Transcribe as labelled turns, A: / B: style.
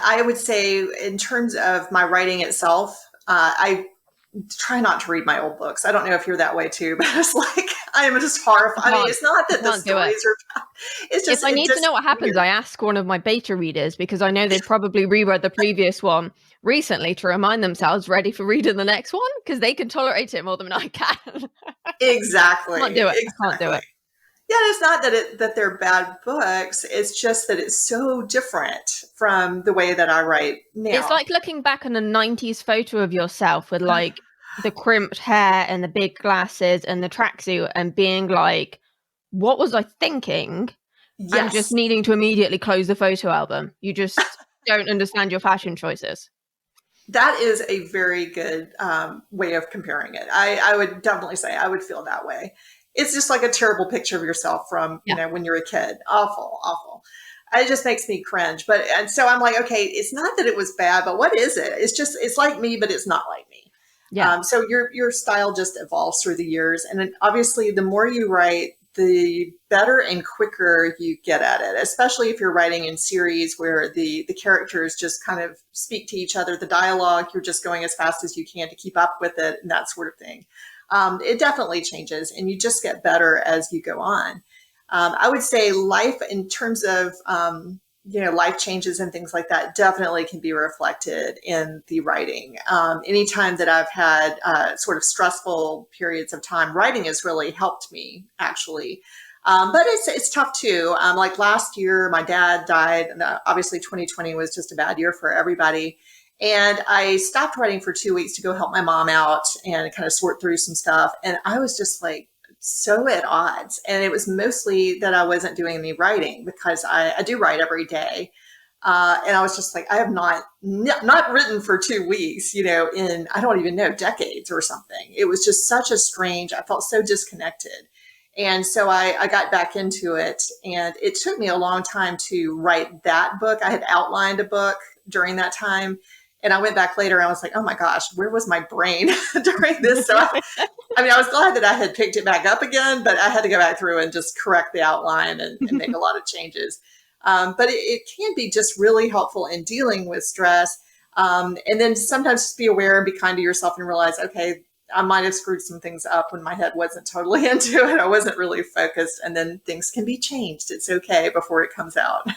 A: I would say in terms of my writing itself, I try not to read my old books. I don't know if you're that way too, but it's like I am just horrified. I mean, it's not
B: I
A: that the
B: can't do it.
A: stories are. It's
B: If
A: just
B: I
A: it
B: need to
A: just
B: know what happens,
A: weird.
B: I ask one of my beta readers because I know they've probably reread the previous one recently to remind themselves ready for reading the next one because they can tolerate it more than I can. Can't
A: Exactly,
B: do it. I can't do
A: exactly.
B: it.
A: Yeah, it's not that they're bad books. It's just that it's so different from the way that I write
B: It's
A: now.
B: like looking back on a 90s photo of yourself with like the crimped hair and the big glasses and the tracksuit and being like, what was I thinking? And just
A: Yes,
B: needing to immediately close the photo album. You just don't understand your fashion choices.
A: that is a very good way of comparing it. I would definitely say I would feel that way. It's just like a terrible picture of yourself from,
B: Yeah.
A: when you're a kid. Awful, awful. It just makes me cringe. But, and so I'm like, okay, it's not that it was bad, but what is it? It's just, it's like me, but it's not like me.
B: Yeah.
A: So your style just evolves through the years. And then obviously, the more you write, the better and quicker you get at it, especially if you're writing in series where the characters just kind of speak to each other. The dialogue, you're just going as fast as you can to keep up with it and that sort of thing. It definitely changes and you just get better as you go on. I would say life in terms of, life changes and things like that definitely can be reflected in the writing. Anytime that I've had sort of stressful periods of time, writing has really helped me actually. But it's tough too. Like last year, my dad died. And obviously, 2020 was just a bad year for everybody. And I stopped writing for 2 weeks to go help my mom out and kind of sort through some stuff. And I was just like, so at odds. And it was mostly that I wasn't doing any writing because I do write every day. And I was just like, I have not written for 2 weeks, in, I don't even know, decades or something. It was just such a strange, I felt so disconnected. And so I got back into it and it took me a long time to write that book. I had outlined a book during that time. And I went back later and I was like, oh my gosh, where was my brain during this? So I was glad that I had picked it back up again, but I had to go back through and just correct the outline and make a lot of changes. But it can be just really helpful in dealing with stress. And then sometimes just be aware and be kind to yourself and realize, okay, I might have screwed some things up when my head wasn't totally into it. I wasn't really focused. And then things can be changed. It's okay before it comes out.